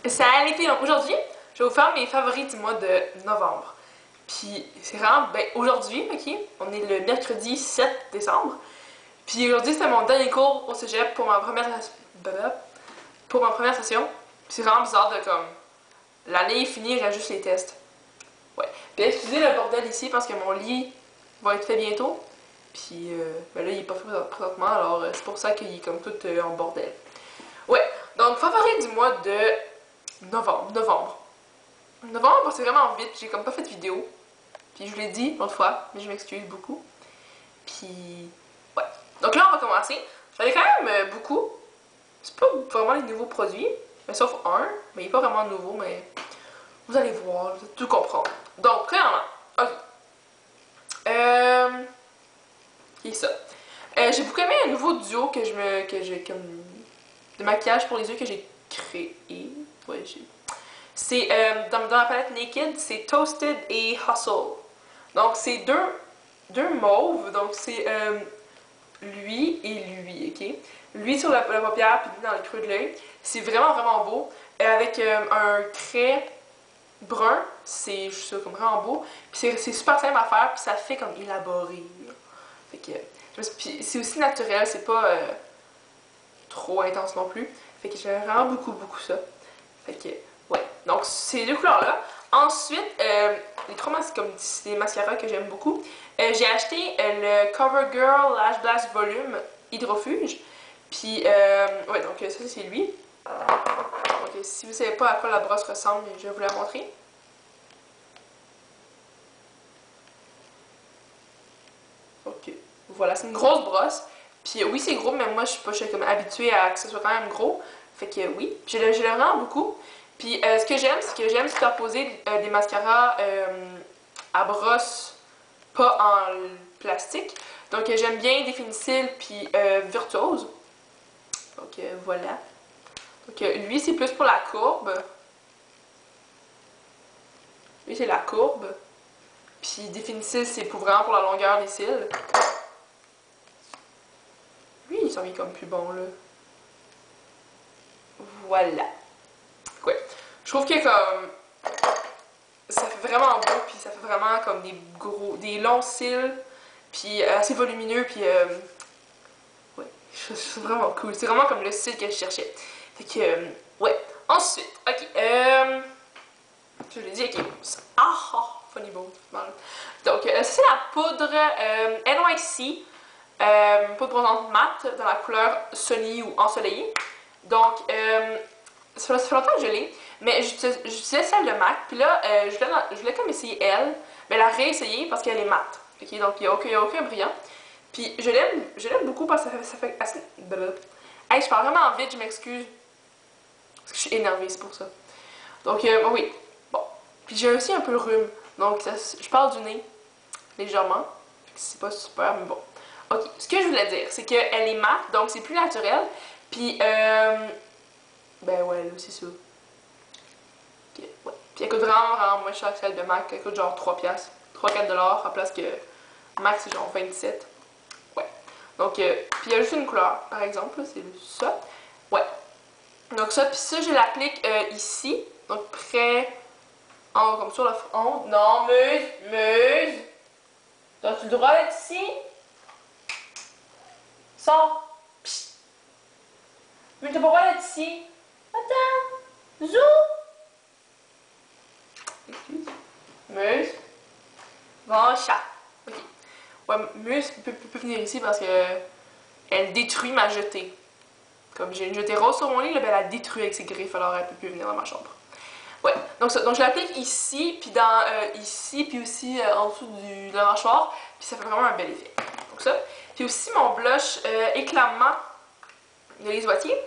Salut les filles, donc aujourd'hui, je vais vous faire mes favoris du mois de novembre. Puis c'est vraiment, ben aujourd'hui, ok, on est le mercredi 7 décembre. Puis aujourd'hui, c'était mon dernier cours au cégep pour ma première session. Puis c'est vraiment bizarre de comme, l'année est finie, il reste juste les tests. Ouais. Puis excusez le bordel ici parce que mon lit va être fait bientôt. Puis ben là, il est pas fait présentement, alors c'est pour ça qu'il est comme tout en bordel. Ouais, donc favori du mois de novembre. Novembre, c'est vraiment vite, j'ai comme pas fait de vidéo. Puis je vous l'ai dit l'autre fois, mais je m'excuse beaucoup. Puis, ouais. Donc là, on va commencer. J'en ai quand même beaucoup. C'est pas vraiment les nouveaux produits, mais sauf un. Mais il est pas vraiment nouveau, mais vous allez voir, vous allez tout comprendre. Donc, premièrement, ok. Qui est ça? J'ai beaucoup aimé un nouveau duo que j'ai comme de maquillage pour les yeux que j'ai créé. Ouais, c'est dans la palette Naked, c'est Toasted et Hustle. Donc c'est deux mauves, donc c'est lui et lui, ok? Lui sur la paupière puis lui dans le creux de l'œil. C'est vraiment beau. Avec un trait brun, c'est comme vraiment beau. Puis c'est super simple à faire, puis ça fait comme élaboré. Là. Fait que c'est aussi naturel, c'est pas trop intense non plus. Fait que j'aime vraiment beaucoup ça. Fait que, ouais. Donc, ces deux couleurs-là. Ensuite, les trois comme des mascaras que j'aime beaucoup. J'ai acheté le CoverGirl Lash Blast Volume Hydrofuge. Puis, ouais, donc ça, c'est lui. Donc, si vous savez pas à quoi la brosse ressemble, je vais vous la montrer. Ok, voilà, c'est une grosse brosse. Puis, oui, c'est gros, mais moi, je suis comme habituée à que ce soit quand même gros. Fait que, oui, je l'aime vraiment beaucoup. Puis ce que j'aime, c'est que j'aime superposer des mascaras à brosse, pas en plastique. Donc j'aime bien Définicile puis Virtuose. Donc voilà. Donc lui c'est plus pour la courbe. Lui c'est la courbe. Puis Définicile c'est vraiment pour la longueur des cils. Lui il s'en vient comme plus bon là. Voilà. Ouais. Je trouve que comme ça fait vraiment beau, puis ça fait vraiment comme des longs cils, puis assez volumineux, puis ouais, je trouve vraiment cool. C'est vraiment comme le style que je cherchais. Fait que, ouais. Ensuite, ok, je l'ai dit, ok. Funny bone. Donc, ça c'est la poudre NYC, poudre bronzante mat dans la couleur Sunny ou ensoleillée. Donc, ça fait longtemps que je l'ai, mais j'utilisais celle de MAC, puis là, je voulais comme essayer elle, mais la réessayer parce qu'elle est mate. Ok, donc il n'y a aucun brillant. Puis je l'aime beaucoup parce que ça fait assez. Hey, je parle vraiment vite, je m'excuse. Parce que je suis énervée, c'est pour ça. Donc, oui. Bon. Puis j'ai aussi un peu le rhume. Donc, je parle du nez, légèrement. C'est pas super, mais bon. Ok, ce que je voulais dire, c'est qu'elle est mate, donc c'est plus naturel. Puis, ben ouais, là, c'est ça. Okay, ouais. Puis elle coûte vraiment moins cher que celle de MAC. Elle coûte genre 3 piastres, 3-4 $ à place que MAC c'est genre 27. Ouais. Donc, puis il y a juste une couleur, par exemple, c'est ça. Ouais. Donc ça, puis ça, je l'applique ici. Donc près, en haut, comme sur le front. Non, Muse! T'as-tu le droit d'être ici? Sors! Psst! Mais t'as pas le droit d'être ici! Attends! Zou! Excuse. Muse. Bon chat. Ok. Ouais, Muse peut venir ici parce que elle détruit ma jetée. Comme j'ai une jetée rose sur mon lit, là, ben, elle a détruit avec ses griffes, alors elle peut plus venir dans ma chambre. Ouais, donc ça, donc je l'applique ici, puis ici, puis aussi en dessous de la mâchoire, puis ça fait vraiment un bel effet. Donc ça. Puis aussi mon blush éclamant de Les Oitiers.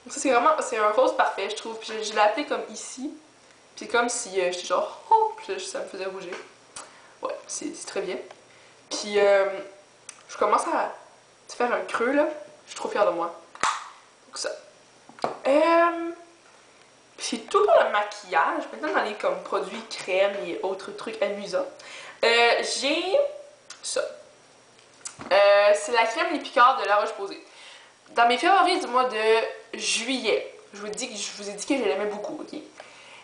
Donc ça c'est vraiment, c'est un rose parfait, je trouve. Puis je l'ai appelé comme ici. Puis comme si j'étais genre, oh, puis ça me faisait rougir. Ouais, c'est très bien. Puis je commence à faire un creux là. Je suis trop fière de moi. Donc ça. C'est tout pour le maquillage. Maintenant, dans les comme produits crème et autres trucs amusants. J'ai ça. C'est la crème Les Picards de La Roche-Posay. Dans mes favoris du mois de juillet. je vous ai dit que je l'aimais beaucoup, ok?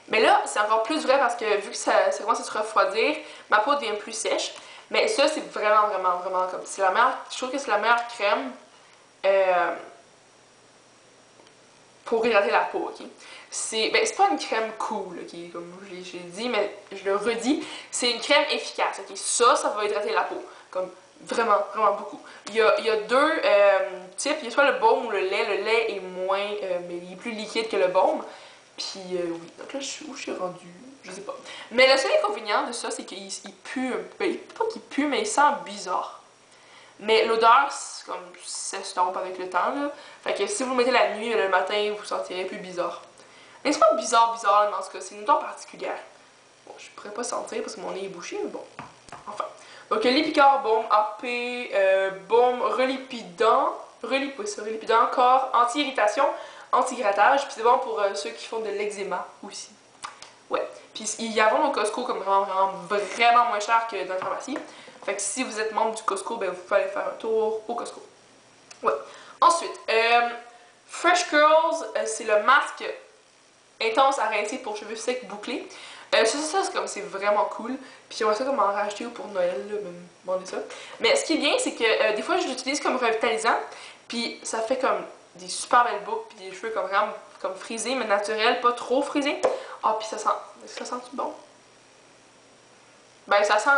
Mais là, c'est encore plus vrai parce que vu que ça commence à se refroidir, ma peau devient plus sèche. Mais ça, c'est vraiment, vraiment, vraiment comme... C'est la meilleure... Je trouve que c'est la meilleure crème pour hydrater la peau, ok? C'est pas une crème cool, ok? Comme j'ai dit, mais je le redis. C'est une crème efficace, ok? Ça va hydrater la peau. Comme vraiment, vraiment beaucoup. Il y a deux types. Il y a soit le baume ou le lait. Le lait est moins... mais il est plus liquide que le baume. Puis oui, donc là, où je suis rendue? Je sais pas. Mais le seul inconvénient de ça, c'est qu'il pue. Ben, pas qu'il pue, mais il sent bizarre. Mais l'odeur, comme, s'estompe avec le temps, là. Fait que si vous le mettez la nuit et le matin, vous sentirez plus bizarre. Mais c'est pas bizarre, mais en tout cas, c'est une odeur particulière. Bon, je pourrais pas sentir parce que mon nez est bouché, mais bon. Enfin. Donc, l'Epicor Baume AP, baume relipidant, relipidant, corps, anti-irritation, anti-grattage, puis c'est bon pour ceux qui font de l'eczéma aussi. Ouais. Puis il y a vraiment au Costco comme vraiment moins cher que dans la pharmacie. Fait que si vous êtes membre du Costco, ben vous pouvez aller faire un tour au Costco. Ouais. Ensuite, Fresh Curls, c'est le masque intense à rincer pour cheveux secs bouclés. C'est vraiment cool. Puis j'aimerais ça comme en racheter pour Noël, là, me demander ça. Mais ce qui est bien, c'est que des fois je l'utilise comme revitalisant. Puis ça fait comme des super belles boucles, puis des cheveux comme vraiment comme frisés, mais naturels, pas trop frisés. Ah, puis ça sent. Est-ce que ça sent-tu bon? Ben, ça sent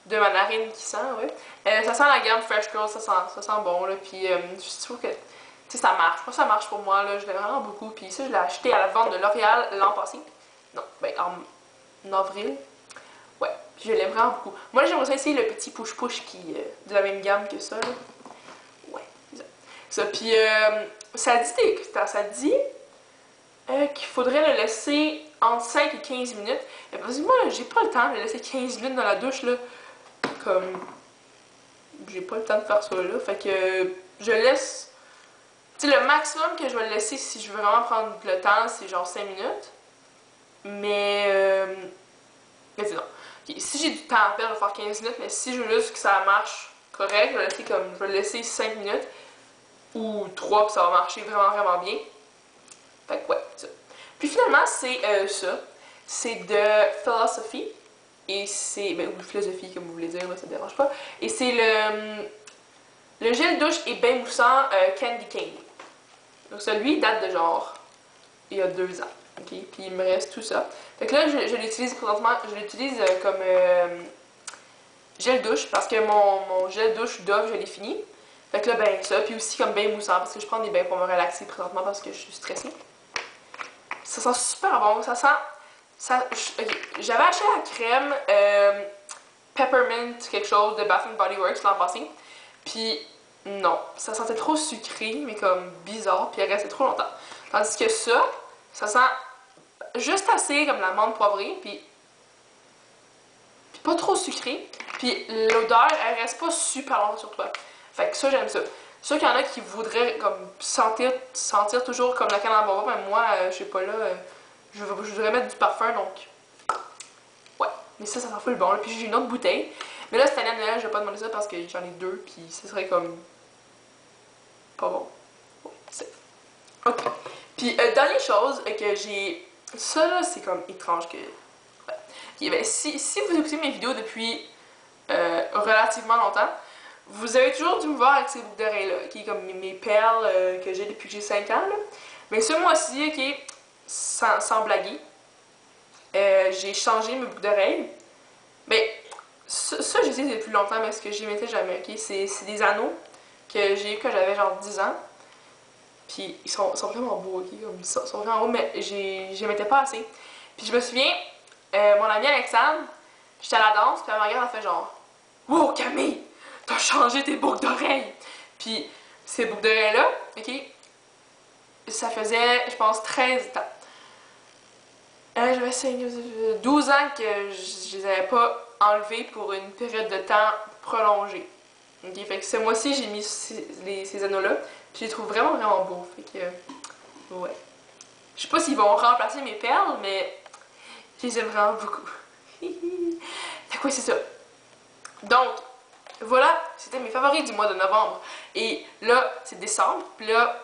de ma narine qui sent, ouais. Ça sent la gamme Fresh Curls, ça sent bon, là. Puis je trouve que, tu sais, ça marche. Je crois que ça marche pour moi, là. Je l'aime vraiment beaucoup. Puis ça, je l'ai acheté à la vente de L'Oréal l'an passé. Non, ben, en avril. Ouais, puis je l'aime vraiment beaucoup. Moi, j'aimerais ça essayer le petit push-push qui est de la même gamme que ça, là. Ouais, c'est ça. Ça, puis ça dit qu'il faudrait le laisser entre 5 et 15 minutes. Parce que moi, j'ai pas le temps de le laisser 15 minutes dans la douche, là. Comme... J'ai pas le temps de faire ça, là. Fait que je laisse... Tu sais, le maximum que je vais le laisser si je veux vraiment prendre le temps, c'est genre 5 minutes. Mais c'est non. Okay, si j'ai du temps à perdre, je vais faire 15 minutes, mais si je veux juste que ça marche correct, je vais le laisser 5 minutes. Ou 3, puis ça va marcher vraiment, vraiment bien. Fait que ouais, ça. Puis finalement, c'est ça. C'est de Philosophy. Et c'est... Ben, ou philosophie, comme vous voulez dire, là, ça me dérange pas. Et c'est le gel douche et bain moussant Candy Cane. Donc celui date de genre... il y a 2 ans. Ok? Puis il me reste tout ça. Fait que là, je l'utilise présentement... Je l'utilise comme gel douche, parce que mon gel douche Dove, je l'ai fini. Fait que là, ben ça. Puis aussi comme bain moussant, parce que je prends des bains pour me relaxer présentement parce que je suis stressée. Ça sent super bon. Ça sent... Okay. J'avais acheté la crème Peppermint quelque chose de Bath Body Works l'an passé. Puis non, ça sentait trop sucré, mais comme bizarre, puis elle restait trop longtemps. Tandis que ça sent juste assez comme la menthe poivrée, puis pas trop sucré. Puis l'odeur, elle reste pas super longtemps sur toi. Fait que ça, j'aime ça. C'est sûr qu'il y en a qui voudraient comme sentir toujours comme la canne à bonbons, mais moi, je sais pas là, je voudrais mettre du parfum, donc ouais. Mais ça sent full bon. Là. Puis j'ai une autre bouteille. Mais là, cette année à Noël, je vais pas demander ça parce que j'en ai 2, puis ce serait comme pas bon. Ouais, c'est... Ok. Puis dernière chose que j'ai... Ça là, c'est comme étrange que... Ouais. Okay, ben, si vous écoutez mes vidéos depuis relativement longtemps, vous avez toujours dû me voir avec ces boucles d'oreilles là, qui est comme mes perles que j'ai depuis que j'ai 5 ans là. Mais ce mois-ci, ok, sans blaguer, j'ai changé mes boucles d'oreilles. Mais ça j'ai essayé depuis longtemps, mais ce que j'y mettais jamais, ok? C'est des anneaux que j'ai eu quand j'avais genre 10 ans. Puis ils sont vraiment beaux, ok? Ils sont vraiment beaux, mais j'y mettais pas assez. Puis je me souviens, mon ami Alexandre, j'étais à la danse, puis elle me regarde, elle fait genre « Wow, Camille! T'as changé tes boucles d'oreilles! » Puis ces boucles d'oreilles-là, ok? Ça faisait, je pense, 13 ans. J'avais 12 ans que je les avais pas enlevés pour une période de temps prolongée. Ok, fait que ce mois-ci, j'ai mis ces anneaux-là. Puis je les trouve vraiment, vraiment beaux. Fait que, ouais. Je sais pas s'ils vont remplacer mes perles, mais je les aime vraiment beaucoup. Fait que ouais, c'est ça. Donc, voilà, c'était mes favoris du mois de novembre. Et là, c'est décembre. Puis là,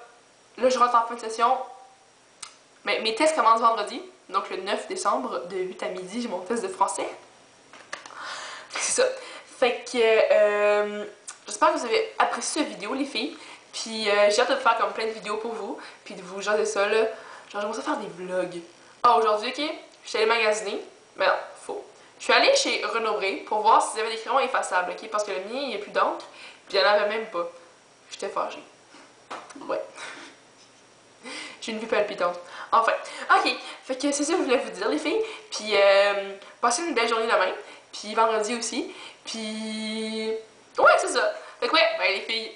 je rentre en fin de session. Mais mes tests commencent vendredi, donc le 9 décembre, de 8 à midi, j'ai mon test de français. C'est ça. Fait que j'espère que vous avez apprécié cette vidéo, les filles. Puis j'ai hâte de faire comme plein de vidéos pour vous, puis de vous jaser ça là. Genre j'aimerais ça faire des vlogs. Ah, aujourd'hui, ok, je suis allée magasiner. Mais non, faux. Je suis allée chez Renaud-Bré pour voir s'ils avaient des crayons effaçables, ok? Parce que le mien, il n'y a plus d'encre, puis il n'y en avait même pas. J'étais fâchée. Ouais. J'ai une vue palpitante. Enfin, ok. Fait que c'est ça que je voulais vous dire, les filles. Puis passez une belle journée demain. Puis vendredi aussi. Puis ouais, c'est ça. Fait que ouais, ben les filles.